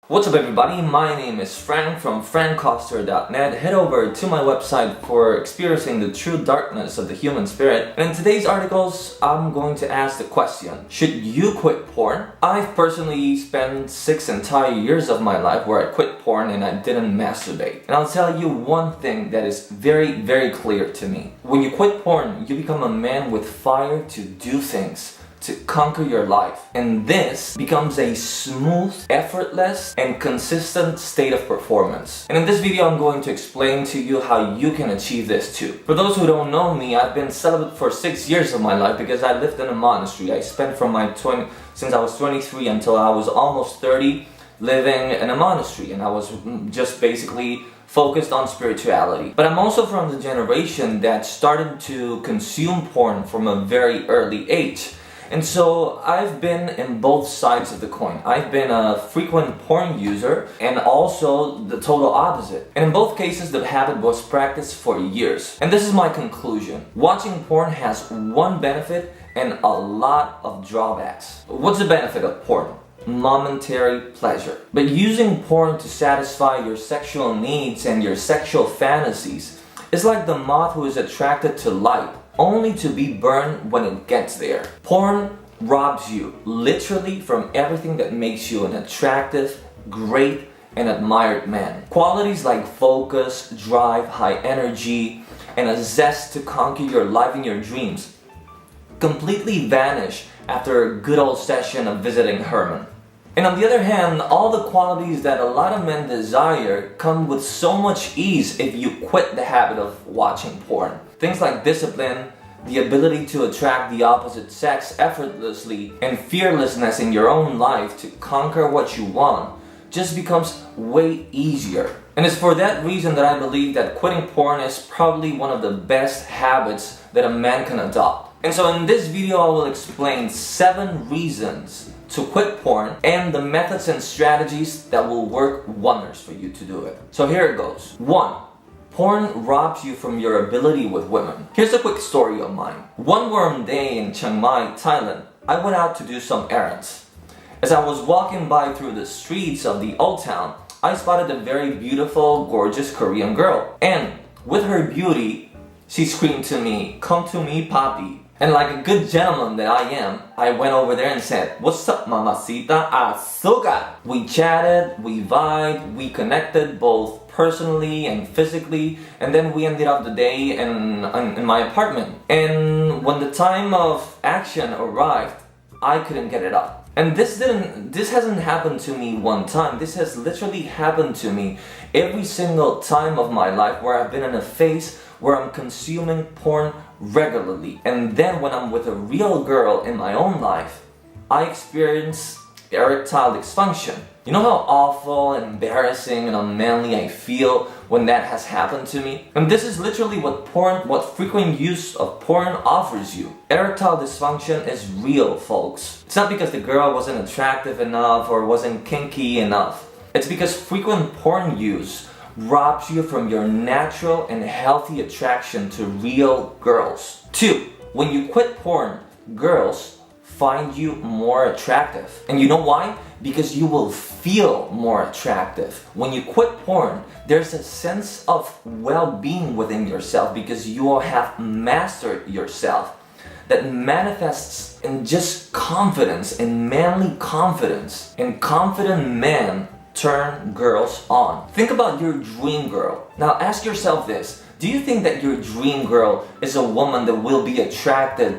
What's up everybody, my name is Frank from frankcoster.net. Head over to my website for experiencing the true darkness of the human spirit. And in today's articles, I'm going to ask the question, should you quit porn? I've personally spent 6 entire years of my life where I quit porn and I didn't masturbate. And I'll tell you one thing that is very clear to me. When you quit porn, you become a man with fire to do things, to conquer your life. And this becomes a smooth, effortless, and consistent state of performance. And in this video, I'm going to explain to you how you can achieve this too. For those who don't know me, I've been celibate for 6 years of my life because I lived in a monastery. I spent since I was 23 until I was almost 30 living in a monastery, and I was just basically focused on spirituality. But I'm also from the generation that started to consume porn from a very early age. And so I've been in both sides of the coin. I've been a frequent porn user and also the total opposite. And in both cases, the habit was practiced for years. And this is my conclusion. Watching porn has one benefit and a lot of drawbacks. What's the benefit of porn? Momentary pleasure. But using porn to satisfy your sexual needs and your sexual fantasies is like the moth who is attracted to light, only to be burned when it gets there. Porn robs you literally from everything that makes you an attractive, great, and admired man. Qualities like focus, drive, high energy, and a zest to conquer your life and your dreams completely vanish after a good old session of visiting Herman. And on the other hand, all the qualities that a lot of men desire come with so much ease if you quit the habit of watching porn. Things like discipline, the ability to attract the opposite sex effortlessly, and fearlessness in your own life to conquer what you want just becomes way easier. And it's for that reason that I believe that quitting porn is probably one of the best habits that a man can adopt. And so in this video, I will explain 7 reasons to quit porn and the methods and strategies that will work wonders for you to do it. So here it goes. 1. Porn robs you from your ability with women. Here's a quick story of mine. One warm day in Chiang Mai, Thailand, I went out to do some errands. As I was walking by through the streets of the old town, I spotted a very beautiful, gorgeous Korean girl. And with her beauty, she screamed to me, "Come to me, papi." And like a good gentleman that I am, I went over there and said, "What's up, mamacita? Azúcar." We chatted, we vibed, we connected both personally and physically, and then we ended up the day in my apartment. And when the time of action arrived, I couldn't get it up. And this hasn't happened to me one time. This has literally happened to me every single time of my life where I've been in a phase where I'm consuming porn regularly. And then when I'm with a real girl in my own life, I experience erectile dysfunction. You know how awful and embarrassing and unmanly I feel when that has happened to me? And this is literally what frequent use of porn offers you. Erectile dysfunction is real, folks. It's not because the girl wasn't attractive enough or wasn't kinky enough. It's because frequent porn use robs you from your natural and healthy attraction to real girls. 2. When you quit porn, girls find you more attractive. And you know why? Because you will feel more attractive. When you quit porn, there's a sense of well-being within yourself because you will have mastered yourself that manifests in just confidence, in manly confidence. And confident men turn girls on. Think about your dream girl. Now ask yourself this. Do you think that your dream girl is a woman that will be attracted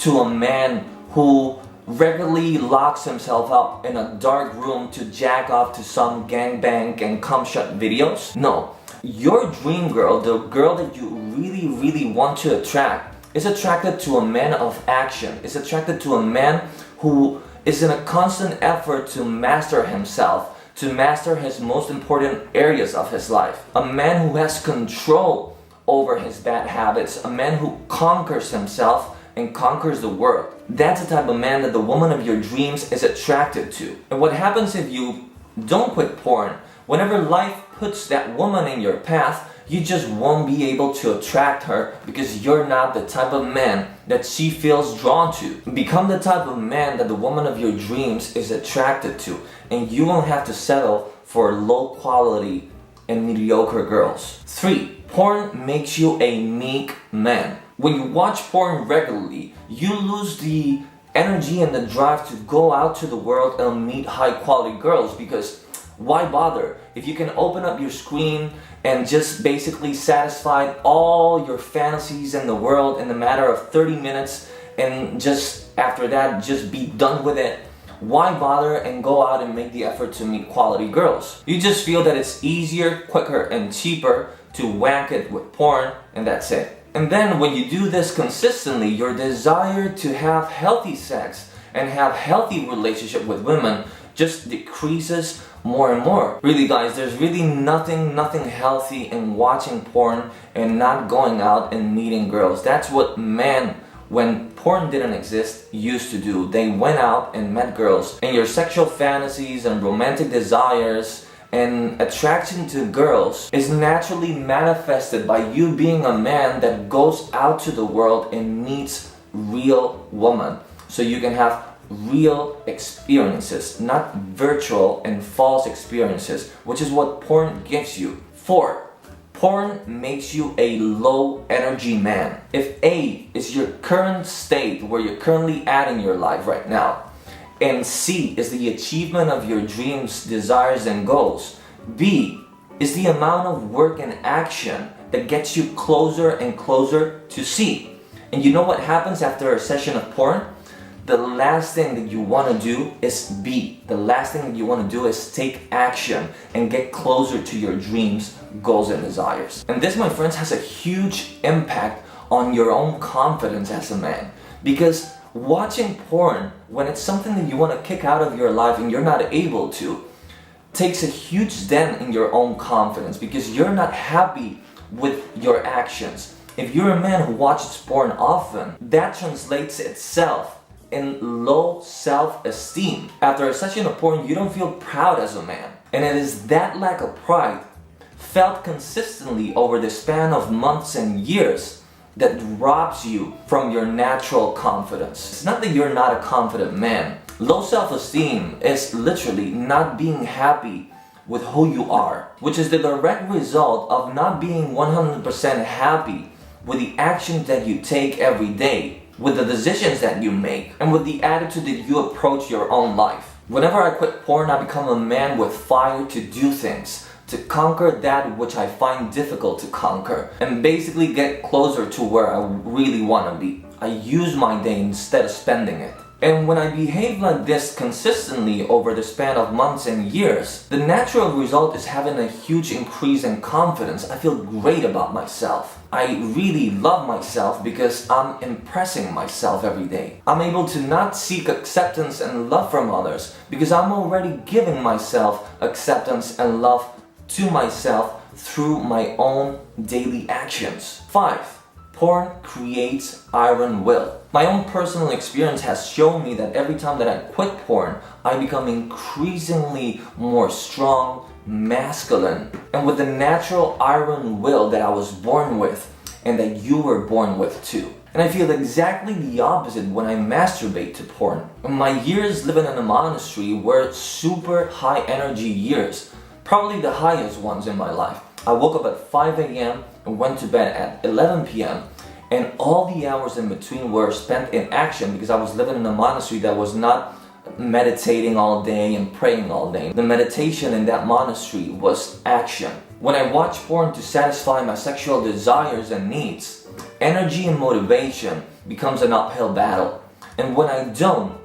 to a man who regularly locks himself up in a dark room to jack off to some gangbang and cum shot videos? No. Your dream girl, the girl that you really want to attract, is attracted to a man of action, is attracted to a man who is in a constant effort to master himself, to master his most important areas of his life. A man who has control over his bad habits, a man who conquers himself and conquers the world. That's the type of man that the woman of your dreams is attracted to. And what happens if you don't quit porn? Whenever life puts that woman in your path, you just won't be able to attract her because you're not the type of man that she feels drawn to. Become the type of man that the woman of your dreams is attracted to. and you won't have to settle for low quality and mediocre girls. 3. Porn makes you a meek man. When you watch porn regularly, you lose the energy and the drive to go out to the world and meet high quality girls, because why bother if you can open up your screen and just basically satisfy all your fantasies in the world in a matter of 30 minutes and just after that just be done with it? Why bother and go out and make the effort to meet quality girls? You just feel that it's easier, quicker, and cheaper to whack it with porn, and that's it. And then when you do this consistently, your desire to have healthy sex and have healthy relationship with women just decreases more and more. Really guys, there's really nothing healthy in watching porn and not going out and meeting girls. That's what men, when porn didn't exist, used to do. They went out and met girls, and your sexual fantasies and romantic desires and attraction to girls is naturally manifested by you being a man that goes out to the world and meets real women, so you can have real experiences, not virtual and false experiences, which is what porn gives you. 4. Porn makes you a low energy man. If A is your current state where you're currently at in your life right now, and C is the achievement of your dreams, desires, and goals, B is the amount of work and action that gets you closer and closer to C. And you know what happens after a session of porn? The last thing that you want to do is B. The last thing that you want to do is take action and get closer to your dreams, goals, and desires. And this, my friends, has a huge impact on your own confidence as a man. Because watching porn, when it's something that you want to kick out of your life and you're not able to, takes a huge dent in your own confidence, because you're not happy with your actions. If you're a man who watches porn often, that translates itself in low self-esteem. After a session of porn, you don't feel proud as a man. And it is that lack of pride, felt consistently over the span of months and years, that robs you from your natural confidence. It's not that you're not a confident man. Low self-esteem is literally not being happy with who you are, which is the direct result of not being 100% happy with the actions that you take every day, with the decisions that you make, and with the attitude that you approach your own life. Whenever I quit porn, I become a man with fire to do things, to conquer that which I find difficult to conquer, and basically get closer to where I really want to be. I use my day instead of spending it. And when I behave like this consistently over the span of months and years, the natural result is having a huge increase in confidence. I feel great about myself. I really love myself because I'm impressing myself every day. I'm able to not seek acceptance and love from others because I'm already giving myself acceptance and love to myself through my own daily actions. 5. Porn creates iron will. My own personal experience has shown me that every time that I quit porn, I become increasingly more strong, masculine, and with the natural iron will that I was born with and that you were born with too. And I feel exactly the opposite when I masturbate to porn. My years living in a monastery were super high energy years, probably the highest ones in my life. I woke up at 5 a.m. and went to bed at 11 p.m. and all the hours in between were spent in action because I was living in a monastery that was not meditating all day and praying all day. The meditation in that monastery was action. When I watch porn to satisfy my sexual desires and needs, energy and motivation becomes an uphill battle. And when I don't,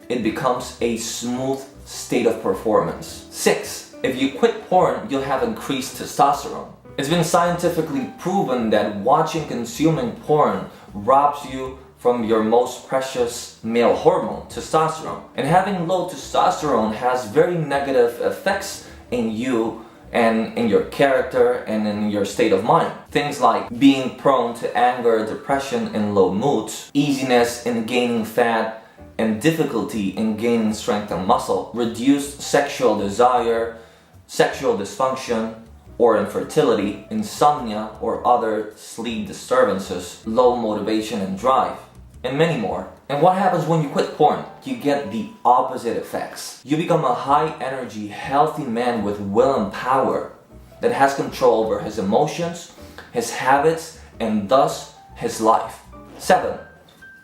it becomes a smooth state of performance. 6. If you quit porn, you'll have increased testosterone. It's been scientifically proven that watching, consuming porn robs you from your most precious male hormone, testosterone. And having low testosterone has very negative effects in you and in your character and in your state of mind. Things like being prone to anger, depression, and low moods, easiness in gaining fat, and difficulty in gaining strength and muscle, reduced sexual desire, sexual dysfunction or infertility, insomnia or other sleep disturbances, low motivation and drive, and many more. And what happens when you quit porn? You get the opposite effects. You become a high energy, healthy man with will and power that has control over his emotions, his habits, and thus his life. 7.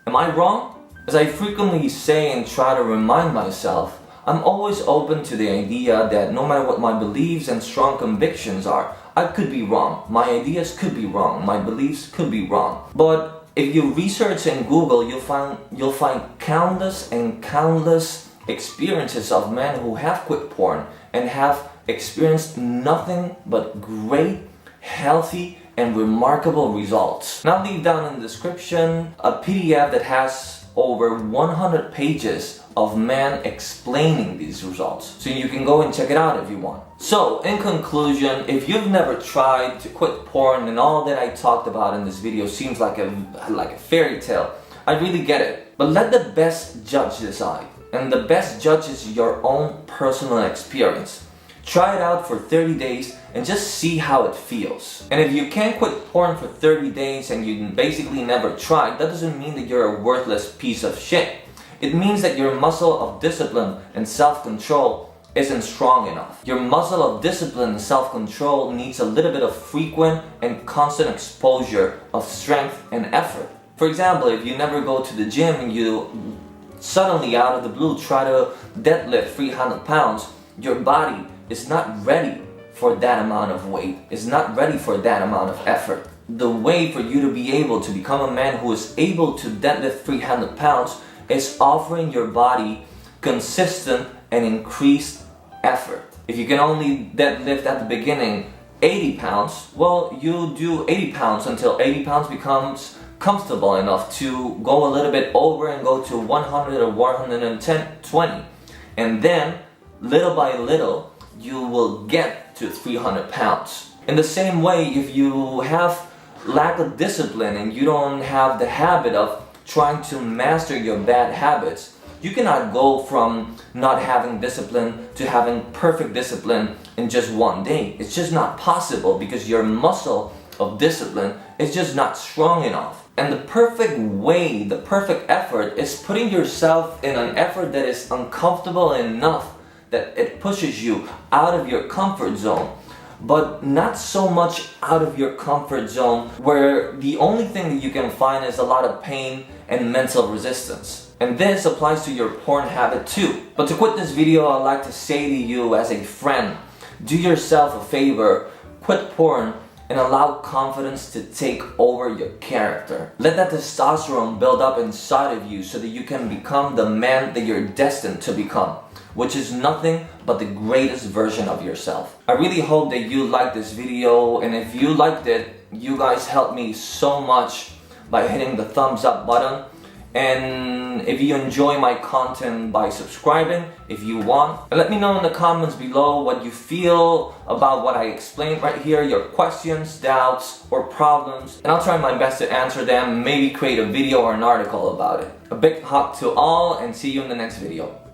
Am I wrong? As I frequently say and try to remind myself, I'm always open to the idea that no matter what my beliefs and strong convictions are, I could be wrong. My ideas could be wrong. My beliefs could be wrong. But if you research in Google, you'll find countless and countless experiences of men who have quit porn and have experienced nothing but great, healthy, and remarkable results. And I'll leave down in the description a PDF that has over 100 pages of men explaining these results. So you can go and check it out if you want. So, in conclusion, if you've never tried to quit porn and all that I talked about in this video seems like a fairy tale, I really get it. But let the best judge decide. And the best judge is your own personal experience. Try it out for 30 days and just see how it feels. And if you can't quit porn for 30 days and you basically never tried, that doesn't mean that you're a worthless piece of shit. It means that your muscle of discipline and self-control isn't strong enough. Your muscle of discipline and self-control needs a little bit of frequent and constant exposure of strength and effort. For example, if you never go to the gym and you suddenly out of the blue try to deadlift 300 pounds, your body is not ready for that amount of weight, is not ready for that amount of effort. The way for you to be able to become a man who is able to deadlift 300 pounds is offering your body consistent and increased effort. If you can only deadlift at the beginning 80 pounds, well, you do 80 pounds until 80 pounds becomes comfortable enough to go a little bit over and go to 100 or 120. And then, little by little, you will get to 300 pounds. In the same way, if you have lack of discipline and you don't have the habit of trying to master your bad habits, you cannot go from not having discipline to having perfect discipline in just one day. It's just not possible because your muscle of discipline is just not strong enough. And the perfect way, the perfect effort is putting yourself in an effort that is uncomfortable enough that it pushes you out of your comfort zone, but not so much out of your comfort zone where the only thing that you can find is a lot of pain and mental resistance. And this applies to your porn habit too. But to quit this video, I'd like to say to you as a friend, do yourself a favor, quit porn, and allow confidence to take over your character. Let that testosterone build up inside of you so that you can become the man that you're destined to become, which is nothing but the greatest version of yourself. I really hope that you liked this video, and if you liked it, you guys helped me so much by hitting the thumbs up button. And if you enjoy my content, by subscribing if you want. And let me know in the comments below what you feel about what I explained right here, your questions, doubts, or problems. And I'll try my best to answer them, maybe create a video or an article about it. A big hug to all, and see you in the next video.